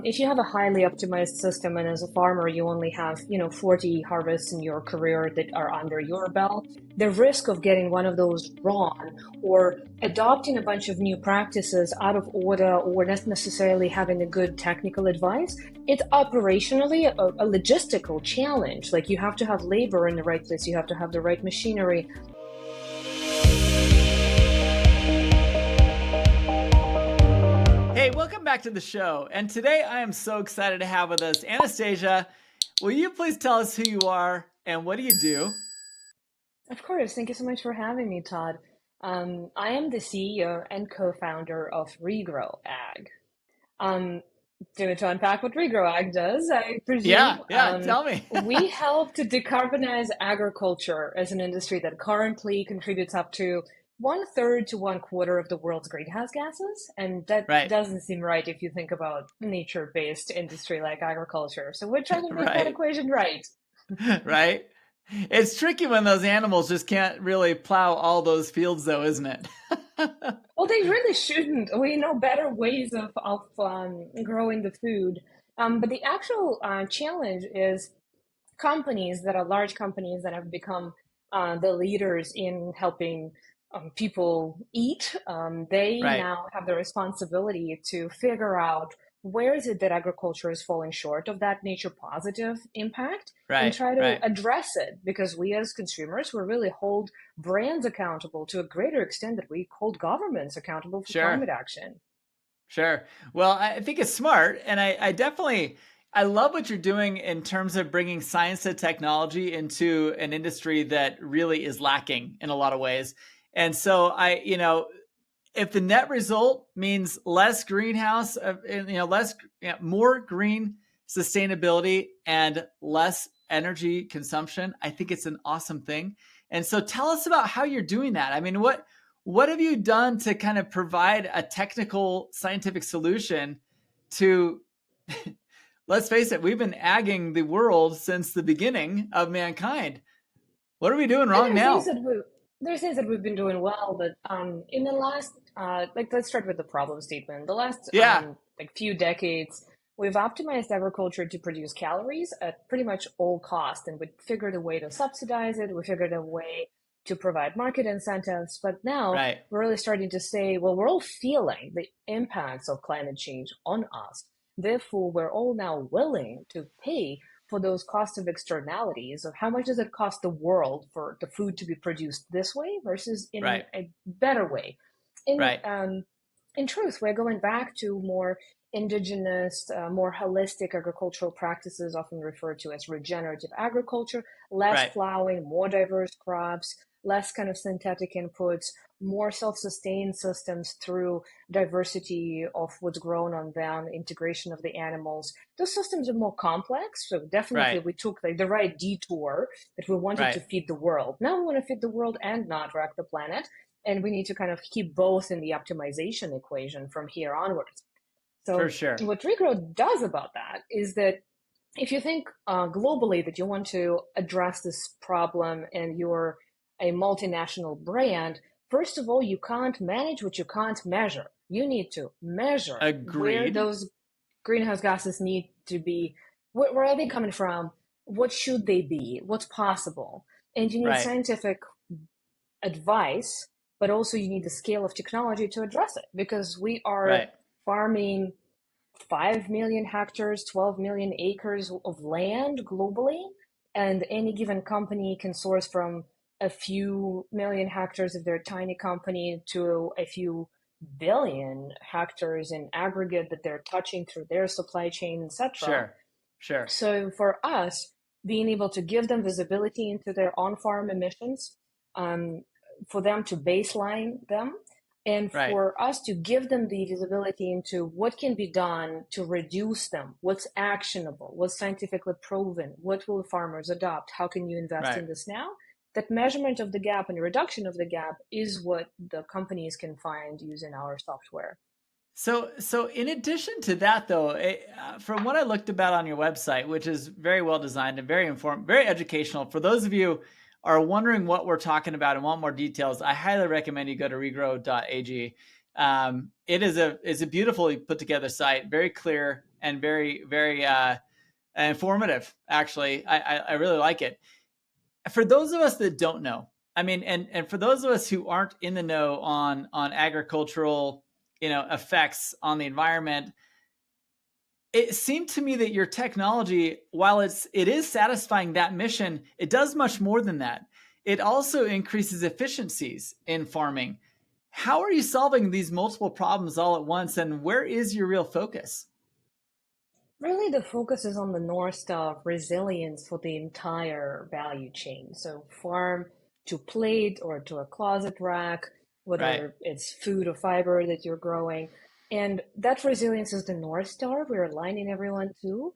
if you have a highly optimized system and as a farmer you only have 40 harvests in your career that are under your belt, the risk of getting one of those wrong or adopting a bunch of new practices out of order or not necessarily having a good technical advice, it's operationally a logistical challenge. Like, you have to have labor in the right place, you have to have the right machinery. Hey, welcome back to the show. And today I am so excited to have with us Anastasia. Will you please tell us who you are and what do you do? Of course. Thank you so much for having me, Todd. I am the CEO and co-founder of Regrow Ag. To unpack what Regrow Ag does, I presume, Yeah, tell me. we help to decarbonize agriculture as an industry that currently contributes up to 1/3 to 1/4 of the world's greenhouse gases. And that Right, doesn't seem right if you think about nature-based industry like agriculture. So we're trying to make that right, equation right. right. It's tricky when those animals just can't really plow all those fields though, isn't it? Well, they really shouldn't. We know better ways of growing the food. But the actual challenge is companies that are large companies that have become the leaders in helping people eat. They Right, now have the responsibility to figure out where is it that agriculture is falling short of that nature positive impact and right, try to right. address it, because we as consumers, we really hold brands accountable to a greater extent that we hold governments accountable for Sure, climate action. sure. Well, I think it's smart. And I definitely, I love what you're doing in terms of bringing science and technology into an industry that really is lacking in a lot of ways. And so if the net result means less greenhouse, more green sustainability and less energy consumption, I think it's an awesome thing. And so tell us about how you're doing that. I mean, what have you done to kind of provide a technical scientific solution to, let's face it, we've been agging the world since the beginning of mankind. What are we doing And wrong now? there's things that we've been doing well, but in the last let's start with the problem statement. The last Yeah, few decades, we've optimized agriculture to produce calories at pretty much all cost, and we figured a way to subsidize it. We figured a way to provide market incentives, but now right, we're really starting to say, well, we're all feeling the impacts of climate change on us. Therefore, we're all now willing to pay for those costs of externalities of how much does it cost the world for the food to be produced this way versus in right, a better way. In right, in truth, we're going back to more indigenous, more holistic agricultural practices, often referred to as regenerative agriculture, less right, plowing, more diverse crops, less kind of synthetic inputs, more self-sustained systems through diversity of what's grown on them, integration of the animals. Those systems are more complex. So definitely right, we took the right detour that we wanted to right. feed the world. Now we want to feed the world and not wreck the planet. And we need to kind of keep both in the optimization equation from here onwards. For So sure. what Regrow does about that is that if you think globally that you want to address this problem and you're a multinational brand, first of all, you can't manage what you can't measure. You need to measure where Agreed. those greenhouse gases need to be, where are they coming from, what should they be, what's possible. And you need Right, scientific advice, but also you need the scale of technology to address it, because we are right, farming 5 million hectares, 12 million acres of land globally, and any given company can source from a few million hectares if they're a tiny company to a few billion hectares in aggregate that they're touching through their supply chain, etc. sure, sure, So for us, being able to give them visibility into their on-farm emissions, um, for them to baseline them, and right, for us to give them the visibility into what can be done to reduce them, what's actionable, what's scientifically proven, what will farmers adopt, how can you invest right. in this now? That measurement of the gap and reduction of the gap is what the companies can find using our software. So in addition to that, though, from what I looked about on your website, which is very well designed and very informed, very educational, for those of you are wondering what we're talking about and want more details, I highly recommend you go to regrow.ag. It is a beautifully put together site, very clear, and very, very informative. Actually, I really like it. For those of us that don't know, I mean, and for those of us who aren't in the know on agricultural, effects on the environment, it seemed to me that your technology, while it is satisfying that mission, it does much more than that. It also increases efficiencies in farming. How are you solving these multiple problems all at once, and where is your real focus? Really, the focus is on the North Star of resilience for the entire value chain. So, farm to plate or to a closet rack, Right. whether it's food or fiber that you're growing. And that resilience is the North Star we're aligning everyone to.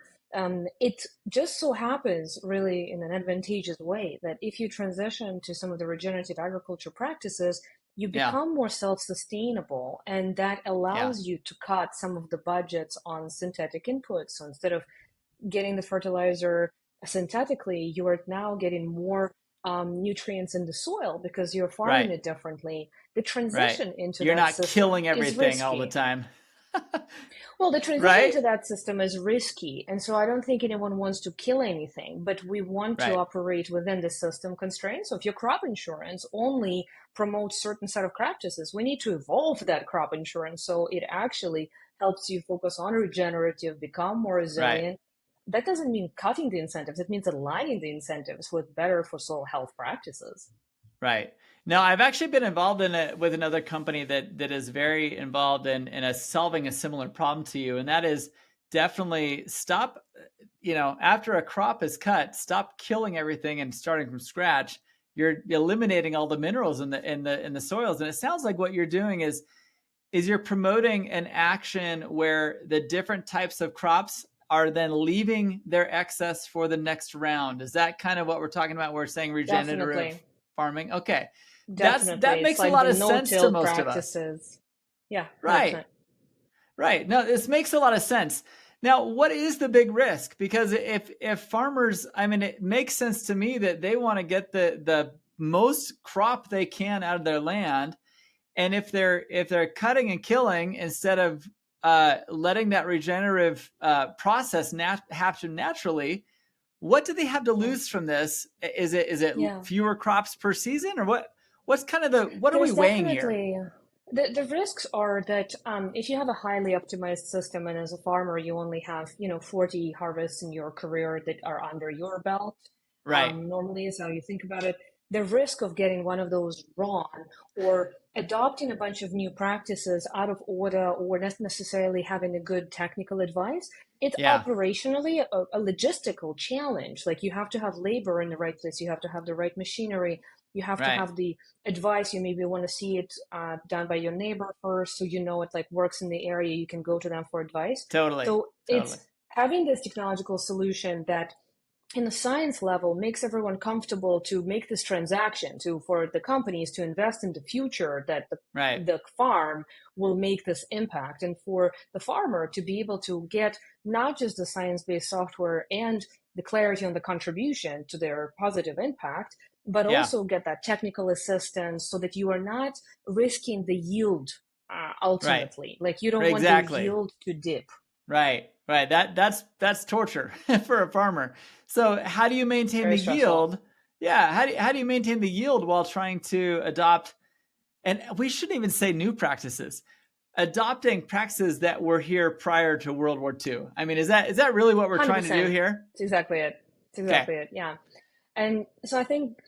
It just so happens, really, in an advantageous way, that if you transition to some of the regenerative agriculture practices, you Yeah. become more self-sustainable, and that Yeah. allows you to cut some of the budgets on synthetic inputs. So instead of getting the fertilizer synthetically, you are now getting more nutrients in the soil because you're farming Right. it differently. The Right. transition into You're that not system killing is everything all the risky. time. Well, the transition Right. to that system is risky, and so I don't think anyone wants to kill anything, but we want to Right. operate within the system constraints. So if your crop insurance only promotes certain set of practices, we need to evolve that crop insurance so it actually helps you focus on regenerative, become more Right. resilient. That doesn't mean cutting the incentives, it means aligning the incentives with better for soil health practices. Right. Now, I've actually been involved in it with another company that is very involved in solving a similar problem to you, and that is definitely stop. After a crop is cut, stop killing everything and starting from scratch. You're eliminating all the minerals in the soils, and it sounds like what you're doing is you're promoting an action where the different types of crops are then leaving their excess for the next round. Is that kind of what we're talking about? We're saying regenerative Definitely. farming. Okay. Definitely. That It's makes a like lot the of sense to no-till most of us. practices. Yeah, Right. 100%. Right. No, this makes a lot of sense. Now, what is the big risk? Because if farmers, I mean, it makes sense to me that they want to get the most crop they can out of their land, and if they're cutting and killing instead of letting that regenerative process happen naturally, what do they have to Yeah. lose from this? Is it Yeah. fewer crops per season, or what are we There's weighing here? definitely the risks are that if you have a highly optimized system and as a farmer you only have 40 harvests in your career that are under your belt, Right. normally is how you think about it. The risk of getting one of those wrong or adopting a bunch of new practices out of order or not necessarily having a good technical advice, it's Yeah. operationally a logistical challenge. Like you have to have labor in the right place, you have to have the right machinery, you have to Right. have the advice. You maybe want to see it done by your neighbor first, so it like works in the area. You can go to them for advice. Totally. So Totally. it's having this technological solution that in the science level makes everyone comfortable to make this transaction to for the companies to invest in the future that Right. the farm will make this impact, and for the farmer to be able to get not just the science-based software and the clarity on the contribution to their positive impact, but Yeah. also get that technical assistance so that you are not risking the yield Right. ultimately. Like you don't want the Exactly. yield to dip. Right. Right. That's torture for a farmer. So how do you It's maintain very the stressful. yield? Yeah. How do you maintain the yield while trying to adopt, and we shouldn't even say new practices, adopting practices that were here prior to World War II? I mean, is that really what we're trying to do 100%. here? It's exactly it. It's Okay. exactly it. Yeah. And so I think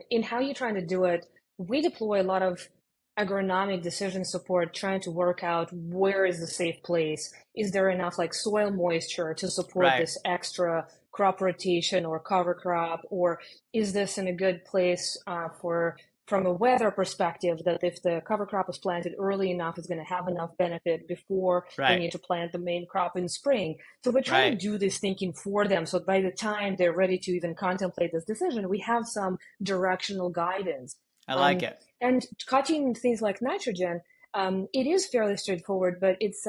in how you're trying to do it, we deploy a lot of agronomic decision support, trying to work out where is the safe place. Is there enough like soil moisture to support Right. this extra crop rotation or cover crop? Or is this in a good place for from a weather perspective that if the cover crop is planted early enough, it's going to have enough benefit before they Right. need to plant the main crop in spring. So we're trying to Right. do this thinking for them. So by the time they're ready to even contemplate this decision, we have some directional guidance. I like Um, it. and cutting things like nitrogen, it is fairly straightforward, but it's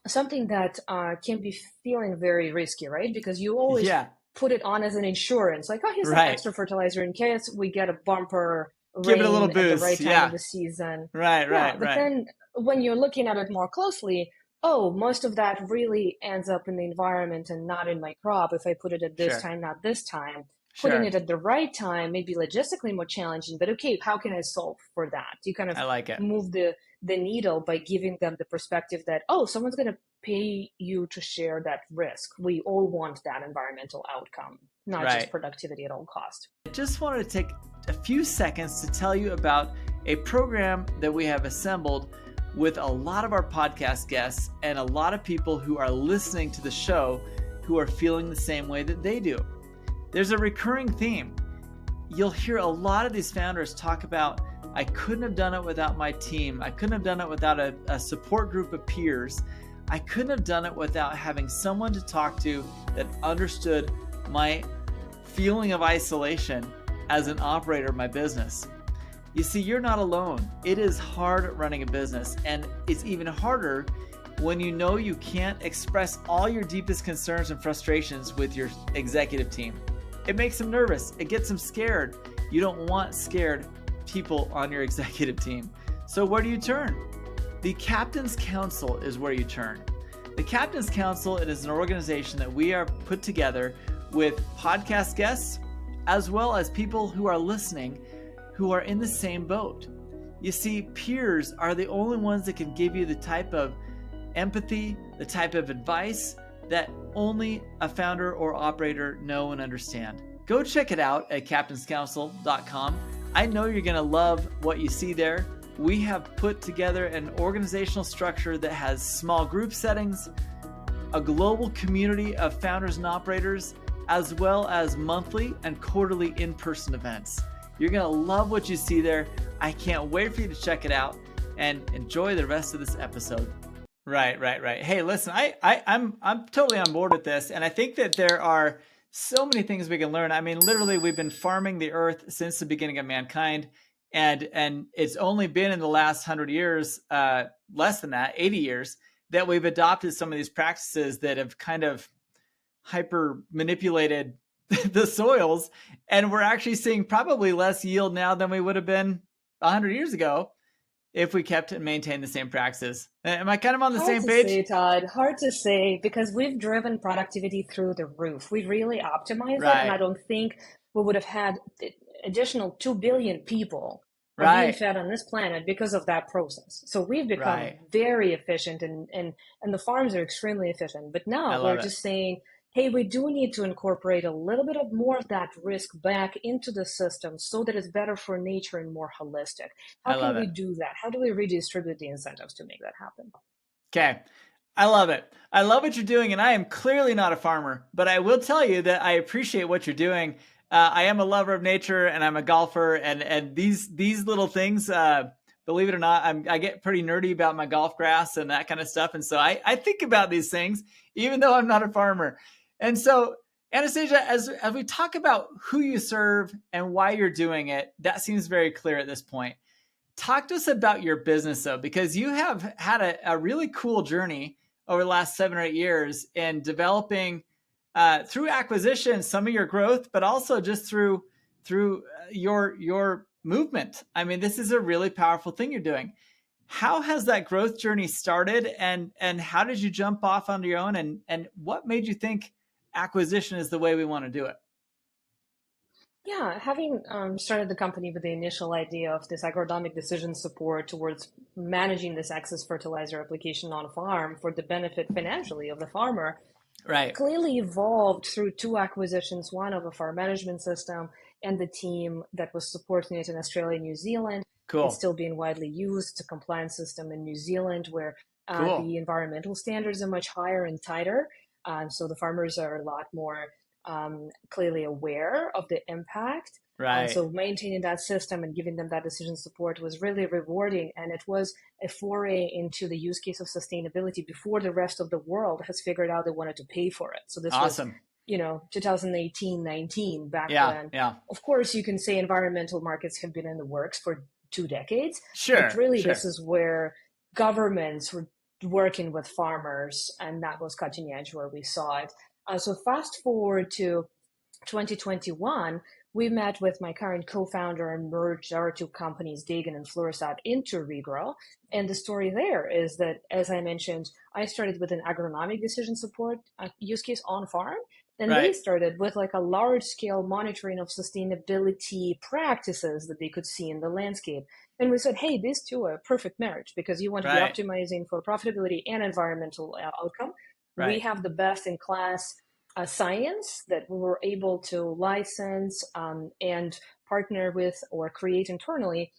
something that can be feeling very risky, right? Because you always Yeah. put it on as an insurance, like, oh, here's some Right. extra fertilizer in case we get a bumper Give it a little rain at the boost. right time of Yeah. the season. Right. Yeah, Right. but Right. then when you're looking at it more closely, oh, most of that really ends up in the environment and not in my crop. If I put it at this Sure. time, not this time, putting Sure. it at the right time may be logistically more challenging, but okay, how can I solve for that? You kind of I like it. move the needle by giving them the perspective that, oh, someone's going to pay you to share that risk. We all want that environmental outcome, not just Right. productivity at all cost. I just wanted to take a few seconds to tell you about a program that we have assembled with a lot of our podcast guests and a lot of people who are listening to the show who are feeling the same way that they do. There's a recurring theme. You'll hear a lot of these founders talk about, I couldn't have done it without my team. I couldn't have done it without a support group of peers. I couldn't have done it without having someone to talk to that understood my feeling of isolation as an operator of my business. You see, you're not alone. It is hard running a business, and it's even harder when you know you can't express all your deepest concerns and frustrations with your executive team. It makes them nervous. It gets them scared. You don't want scared people on your executive team. So where do you turn? The Captain's Council is where you turn. The Captain's Council, it is an organization that we are put together with podcast guests, as well as people who are listening who are in the same boat. You see, peers are the only ones that can give you the type of empathy, the type of advice that only a founder or operator know and understand. Go check it out at captainscouncil.com. I know you're going to love what you see there. We have put together an organizational structure that has small group settings, a global community of founders and operators, as well as monthly and quarterly in-person events. You're going to love what you see there. I can't wait for you to check it out and enjoy the rest of this episode. Right. Hey, listen, I'm totally on board with this. And I think that there are so many things we can learn. I mean, literally, we've been farming the earth since the beginning of mankind. And it's only been in the last 100 years, less than that, 80 years, that we've adopted some of these practices that have kind of hyper manipulated the soils, and we're actually seeing probably less yield now than we would have been 100 years ago if we kept and maintained the same practices. Am I kind of on the same page? Hard to say, Todd. Hard to say, because we've driven productivity through the roof. We really optimized it, and I don't think we would have had additional 2 billion people are being fed on this planet because of that process. So we've become very efficient, and the farms are extremely efficient. But now we're just saying, hey, we do need to incorporate a little bit of more of that risk back into the system so that it's better for nature and more holistic. How can we do that? How do we redistribute the incentives to make that happen? Okay. I love it. I love what you're doing, and I am clearly not a farmer, but I will tell you that I appreciate what you're doing. I am a lover of nature, and I'm a golfer, and these little things, believe it or not, I get pretty nerdy about my golf grass and that kind of stuff. And so I think about these things, even though I'm not a farmer. And so, Anastasia, as we talk about who you serve and why you're doing it, that seems very clear at this point. Talk to us about your business, though, because you have had a really cool journey over the last 7 or 8 years in developing through acquisition some of your growth, but also just through your movement. I mean, this is a really powerful thing you're doing. How has that growth journey started, and how did you jump off on your own, and what made you think acquisition is the way we want to do it? Yeah, having started the company with the initial idea of this agronomic decision support towards managing this excess fertilizer application on farm for the benefit financially of the farmer, clearly evolved through 2 acquisitions, one of a farm management system and the team that was supporting it in Australia and New Zealand. Cool. It's still being widely used. It's a compliance system in New Zealand where the environmental standards are much higher and tighter. So the farmers are a lot more clearly aware of the impact. So maintaining that system and giving them that decision support was really rewarding. And it was a foray into the use case of sustainability before the rest of the world has figured out they wanted to pay for it. So this was, 2018, 19 back then. Of course, you can say environmental markets have been in the works for 2 decades. But really, this is where governments were working with farmers, and that was cutting edge where we saw it. So fast forward to 2021, we met with my current co-founder and merged our two companies, Dagan and Fluoresat, into Regrow. And the story there is that, as I mentioned, I started with an agronomic decision support use case on farm. And they Right. started with like a large scale monitoring of sustainability practices that they could see in the landscape. And we said, hey, these two are a perfect marriage because you want to be Right. optimizing for profitability and environmental outcome. We Right. have the best in class science that we were able to license and partner with or create internally.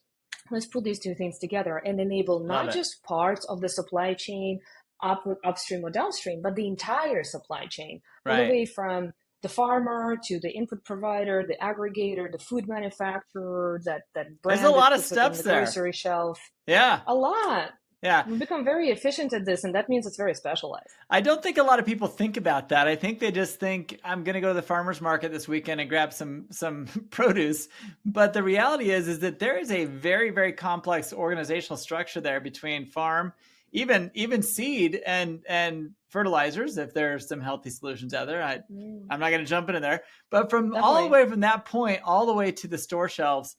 Let's put these two things together and enable Love not it. just parts of the supply chain upstream or downstream, but the entire supply chain, all the Right. way from the farmer to the input provider, the aggregator, the food manufacturer, that There's a brand lot that of puts it on steps the there. grocery shelf. Yeah. A lot. Yeah. We've become very efficient at this, and that means it's very specialized. I don't think a lot of people think about that. I think they just think I'm going to go to the farmer's market this weekend and grab some produce. But the reality is that there is a very, very complex organizational structure there between farm, even seed and fertilizers, if there's some healthy solutions out there. I'm not going to jump into there. But from all the Definitely. way from that point all the way to the store shelves,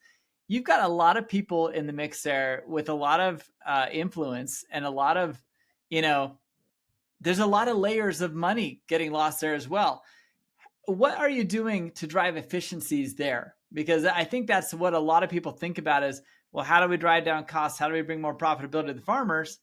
you've got a lot of people in the mix there with a lot of influence and a lot of, there's a lot of layers of money getting lost there as well. What are you doing to drive efficiencies there? Because I think that's what a lot of people think about is, well, how do we drive down costs? How do we bring more profitability to the farmers?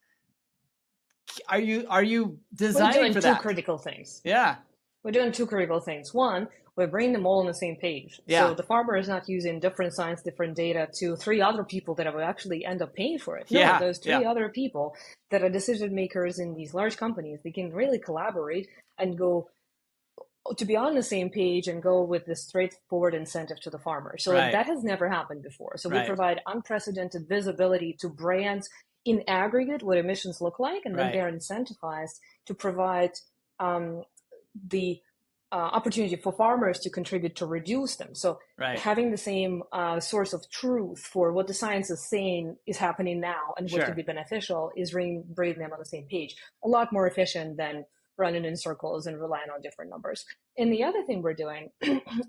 Are you We're designing doing for two that? critical things. Yeah. We're doing two critical things. One, we're bringing them all on the same page. Yeah. So the farmer is not using different science, different data to three other people that will actually end up paying for it. No, Yeah. those three other people that are decision makers in these large companies, they can really collaborate and go to be on the same page and go with this straightforward incentive to the farmer. So Right. that has never happened before. So we Right. provide unprecedented visibility to brands in aggregate what emissions look like, and then Right. they're incentivized to provide the opportunity for farmers to contribute to reduce them. So Right. having the same source of truth for what the science is saying is happening now and what Sure. could be beneficial is bringing them on the same page. A lot more efficient than running in circles and relying on different numbers. And the other thing we're doing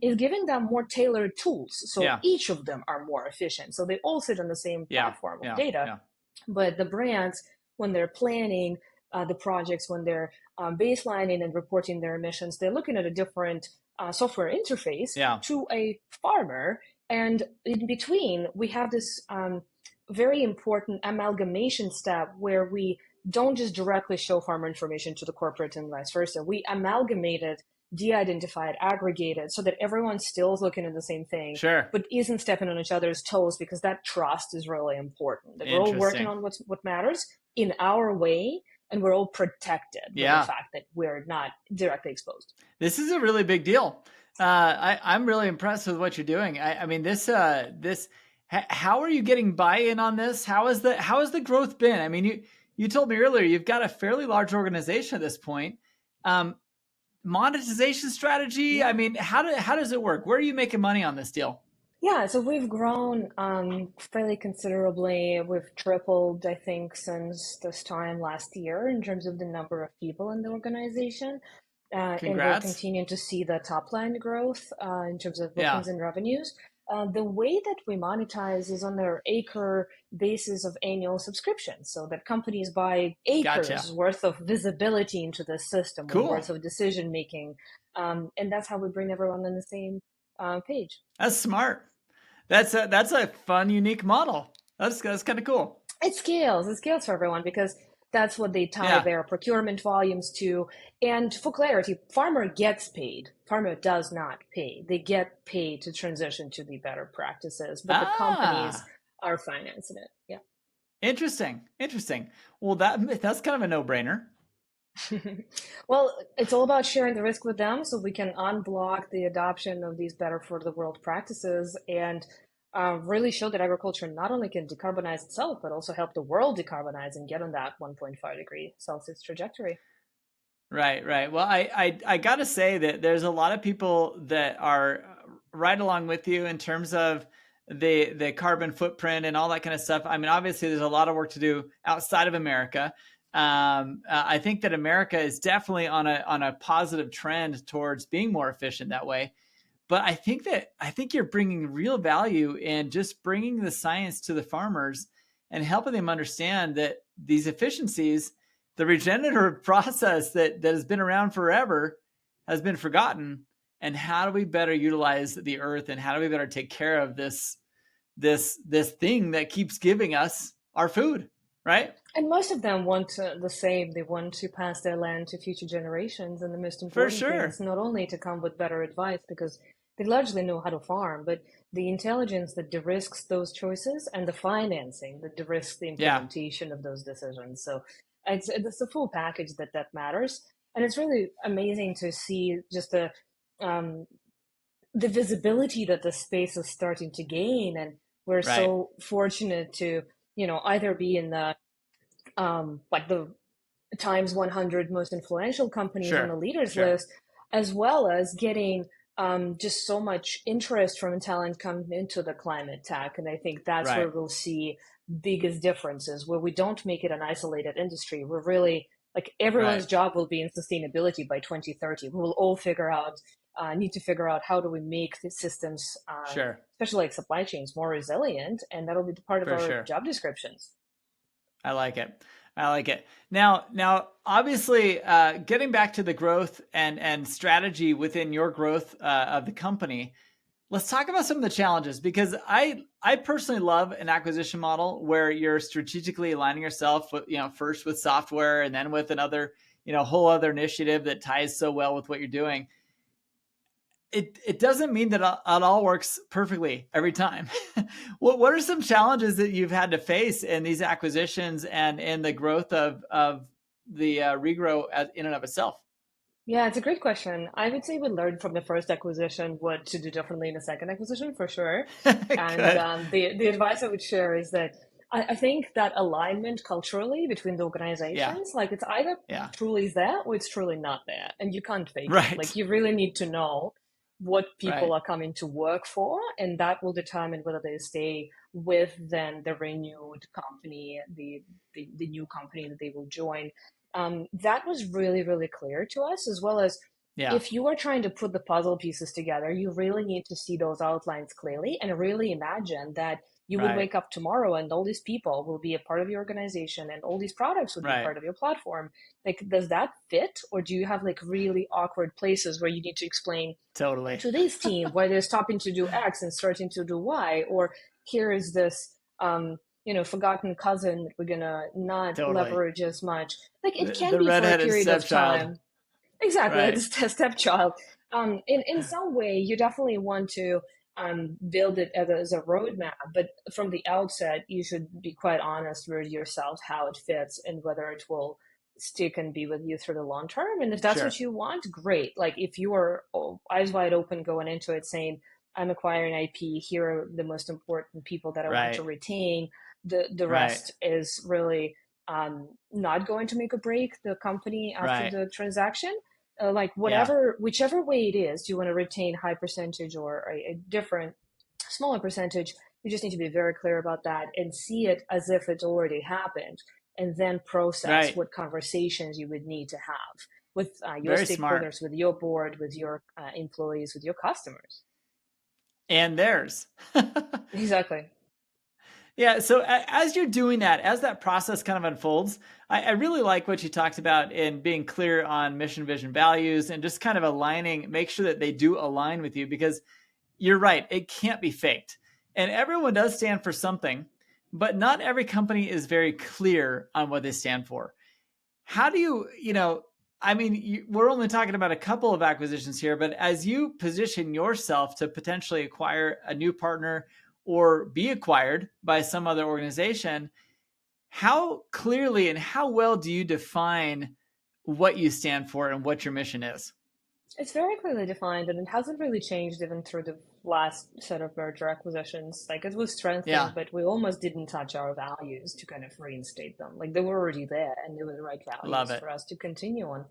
is giving them more tailored tools. So each of them are more efficient. So they all sit on the same platform of data. But the brands, when they're planning the projects, when they're baselining and reporting their emissions, they're looking at a different software interface to a farmer. And in between, we have this very important amalgamation step where we don't just directly show farmer information to the corporate and vice versa. We amalgamated, de-identified, aggregated so that everyone's still looking at the same thing, but isn't stepping on each other's toes, because that trust is really important. That we're all working on what matters in our way, and we're all protected by the fact that we're not directly exposed. This is a really big deal. I'm really impressed with what you're doing. I mean, how are you getting buy-in on this? How has the growth been? I mean, you told me earlier you've got a fairly large organization at this point. Monetization strategy. I mean, how does it work? Where are you making money on this deal? Yeah, so we've grown fairly considerably. We've tripled, I think, since this time last year in terms of the number of people in the organization. And we're continuing to see the top line growth in terms of bookings and revenues. The way that we monetize is on their acre basis of annual subscriptions, so that companies buy acres worth of visibility into the system, worth of decision making, and that's how we bring everyone on the same page. That's smart. That's a fun, unique model. That's kind of cool. It scales for everyone because that's what they tie their procurement volumes to. And for clarity, farmer gets paid. Farmer does not pay. They get paid to transition to the better practices, but the companies are financing it. Yeah. Interesting. Well, that's kind of a no-brainer. Well, it's all about sharing the risk with them so we can unblock the adoption of these better for the world practices and really show that agriculture not only can decarbonize itself, but also help the world decarbonize and get on that 1.5 degree Celsius trajectory. Right. Well, I got to say that there's a lot of people that are right along with you in terms of the carbon footprint and all that kind of stuff. I mean, obviously, there's a lot of work to do outside of America. I think that America is definitely on a positive trend towards being more efficient that way. But I think you're bringing real value in just bringing the science to the farmers and helping them understand that these efficiencies, the regenerative process that has been around forever, has been forgotten. And how do we better utilize the earth, and how do we better take care of this thing that keeps giving us our food, right? And most of them want the same. They want to pass their land to future generations. And the most For important thing is sure. not only to come with better advice, because they largely know how to farm, but the intelligence that de-risks those choices, and the financing that de-risks the Yeah. implementation of those decisions. So it's the full package that matters. And it's really amazing to see just um, the visibility that the space is starting to gain. And we're Right. so fortunate to, either be in the like the Times 100 most influential companies on the Sure. leaders Sure. list, as well as getting just so much interest from talent coming into the climate tech. And I think that's where Right. we'll see biggest differences, where we don't make it an isolated industry. We're really like everyone's Right. job will be in sustainability by 2030. We will all need to figure out how do we make the systems, Sure. especially like supply chains, more resilient, and that'll be part of For our sure. job descriptions. I like it. I like it. Now, obviously, getting back to the growth and strategy within your growth of the company, let's talk about some of the challenges, because I personally love an acquisition model where you're strategically aligning yourself with, first with software and then with another, whole other initiative that ties so well with what you're doing. It doesn't mean that it all works perfectly every time. What are some challenges that you've had to face in these acquisitions and in the growth of the Regrow in and of itself? Yeah, it's a great question. I would say we learned from the first acquisition what to do differently in the second acquisition for sure. And Good. the advice I would share is that I think that alignment culturally between the Yeah. organizations, like it's either Yeah. truly there or it's truly not there, and you can't fake it. Like Right. you really need to know what people Right. are coming to work for, and that will determine whether they stay with then the renewed company, the new company that they will join. That was really, really clear to us, as well as Yeah. if you are trying to put the puzzle pieces together, you really need to see those outlines clearly and really imagine that you would Right. wake up tomorrow and all these people will be a part of your organization and all these products would be Right. part of your platform. Like, does that fit? Or do you have like really awkward places where you need to explain Totally. to this team why they're stopping to do X and starting to do Y? Or here is this forgotten cousin that we're gonna not Totally. leverage as much. Like it can The be for a redheaded period of stepchild. time. Exactly, Right. it's a stepchild. In some way, you definitely want to build it as a roadmap, but from the outset, you should be quite honest with yourself how it fits and whether it will stick and be with you through the long term. And if that's what Sure. you want, great. Like if you are eyes wide open going into it, saying, "I'm acquiring IP. Here are the most important people that I want to Right. retain." The Right. rest is really not going to make or break the company after Right. the transaction. Like Yeah. whichever way it is, do you want to retain high percentage or a different smaller percentage? You just need to be very clear about that and see it as if it already happened, and then process Right. what conversations you would need to have with your Very smart. stakeholders, with your board, with your employees, with your customers. And theirs. Exactly. Yeah. So as you're doing that, as that process kind of unfolds, I really like what you talked about in being clear on mission, vision, values, and just kind of aligning, make sure that they do align with you, because you're right. It can't be faked. And everyone does stand for something, but not every company is very clear on what they stand for. How do I mean, we're only talking about a couple of acquisitions here, but as you position yourself to potentially acquire a new partner or be acquired by some other organization, how clearly and how well do you define what you stand for and what your mission is? It's very clearly defined, and it hasn't really changed even through the last set of merger acquisitions. Like it was strengthened, Yeah. but we almost didn't touch our values to kind of reinstate them. Like they were already there, and they were the right Love values it. for us to continue on.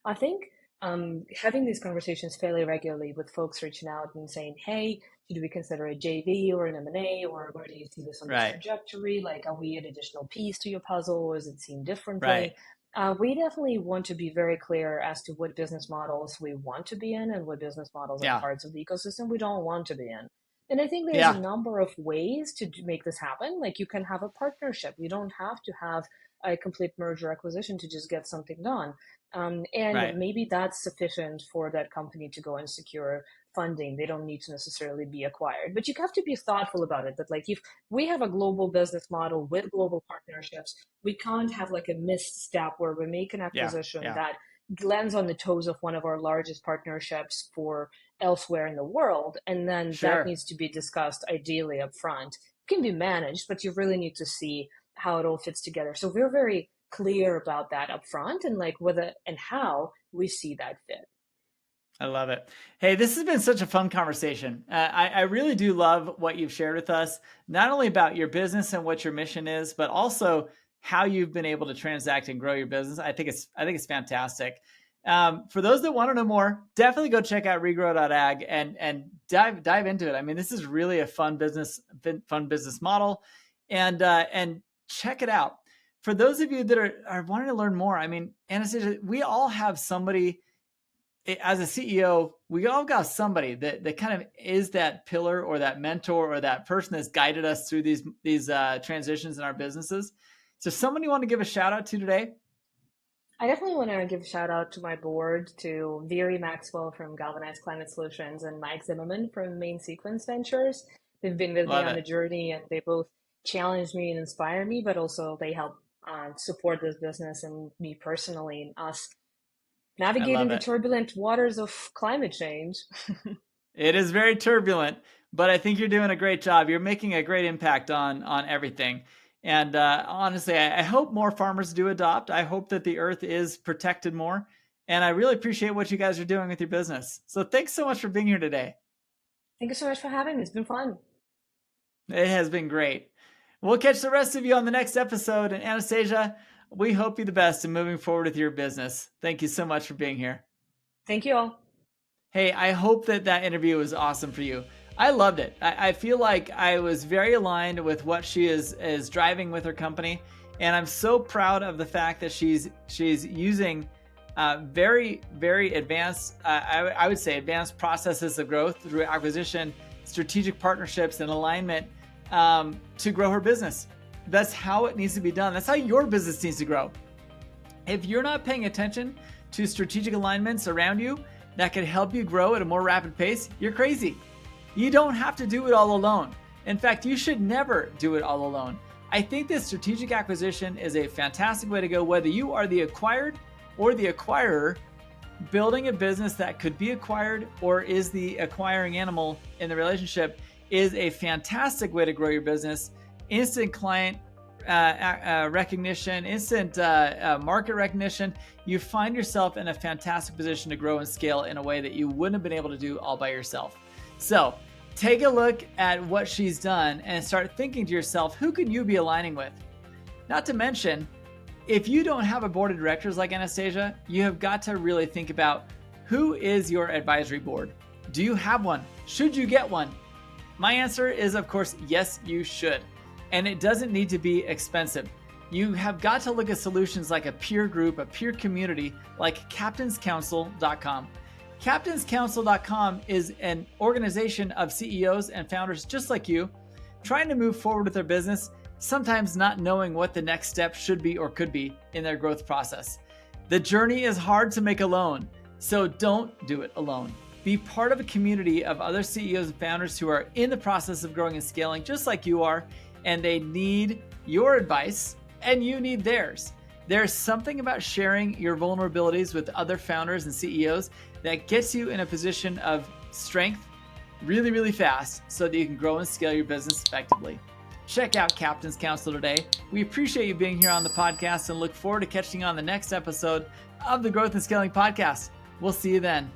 I think having these conversations fairly regularly with folks reaching out and saying, "Hey, should we consider a JV or an M&A, or where do you see this on this Right. trajectory? Like, are we an additional piece to your puzzle, or does it seem differently?" Right. We definitely want to be very clear as to what business models we want to be in and what business models and Yeah. parts of the ecosystem we don't want to be in. And I think there's a Yeah. number of ways to make this happen. Like you can have a partnership. You don't have to have a complete merger acquisition to just get something done. And Right. maybe that's sufficient for that company to go and secure funding. They don't need to necessarily be acquired. But you have to be thoughtful about it. That like if we have a global business model with global partnerships, we can't have like a missed step where we make an Yeah. acquisition Yeah. that lands on the toes of one of our largest partnerships for elsewhere in the world, and then that Sure. needs to be discussed ideally up front. It can be managed, but you really need to see how it all fits together. So we're very clear about that up front and like whether and how we see that fit. I love it. Hey, this has been such a fun conversation. I really do love what you've shared with us, not only about your business and what your mission is, but also how you've been able to transact and grow your business. I think it's fantastic. For those that want to know more, definitely go check out regrow.ag and dive into it. I mean, this is really a fun business model, and check it out. For those of you that are wanting to learn more, I mean, Anastasia, we all have somebody as a CEO, we all got somebody that kind of is that pillar or that mentor or that person that's guided us through these transitions in our businesses. So someone you want to give a shout out to today? I definitely want to give a shout out to my board, to Viri Maxwell from Galvanized Climate Solutions and Mike Zimmerman from Main Sequence Ventures. They've been with me Love on the it. journey, and they both challenge me and inspire me, but also they help support this business and me personally and us I navigating love the it. turbulent waters of climate change. It is very turbulent, but I think you're doing a great job. You're making a great impact on everything. And honestly, I hope more farmers do adopt. I hope that the earth is protected more. And I really appreciate what you guys are doing with your business. So thanks so much for being here today. Thank you so much for having me. It's been fun. It has been great. We'll catch the rest of you on the next episode. And Anastasia, we hope you the best in moving forward with your business. Thank you so much for being here. Thank you all. Hey, I hope that interview was awesome for you. I loved it. I feel like I was very aligned with what she is driving with her company, and I'm so proud of the fact that she's using very advanced, I would say advanced processes of growth through acquisition, strategic partnerships, and alignment to grow her business. That's how it needs to be done. That's how your business needs to grow. If you're not paying attention to strategic alignments around you that can help you grow at a more rapid pace, you're crazy. You don't have to do it all alone. In fact, you should never do it all alone. I think that strategic acquisition is a fantastic way to go, whether you are the acquired or the acquirer. Building a business that could be acquired or is the acquiring animal in the relationship is a fantastic way to grow your business. Instant client recognition, instant market recognition. You find yourself in a fantastic position to grow and scale in a way that you wouldn't have been able to do all by yourself. So take a look at what she's done and start thinking to yourself, who can you be aligning with? Not to mention, if you don't have a board of directors like Anastasia, you have got to really think about who is your advisory board. Do you have one? Should you get one? My answer is, of course, yes, you should. And it doesn't need to be expensive. You have got to look at solutions like a peer group, a peer community like captainscouncil.com. Captainscouncil.com is an organization of CEOs and founders just like you, trying to move forward with their business, sometimes not knowing what the next step should be or could be in their growth process. The journey is hard to make alone, so don't do it alone. Be part of a community of other CEOs and founders who are in the process of growing and scaling just like you are, and they need your advice and you need theirs. There's something about sharing your vulnerabilities with other founders and CEOs that gets you in a position of strength really, really fast so that you can grow and scale your business effectively. Check out Captain's Council today. We appreciate you being here on the podcast and look forward to catching you on the next episode of the Growth and Scaling Podcast. We'll see you then.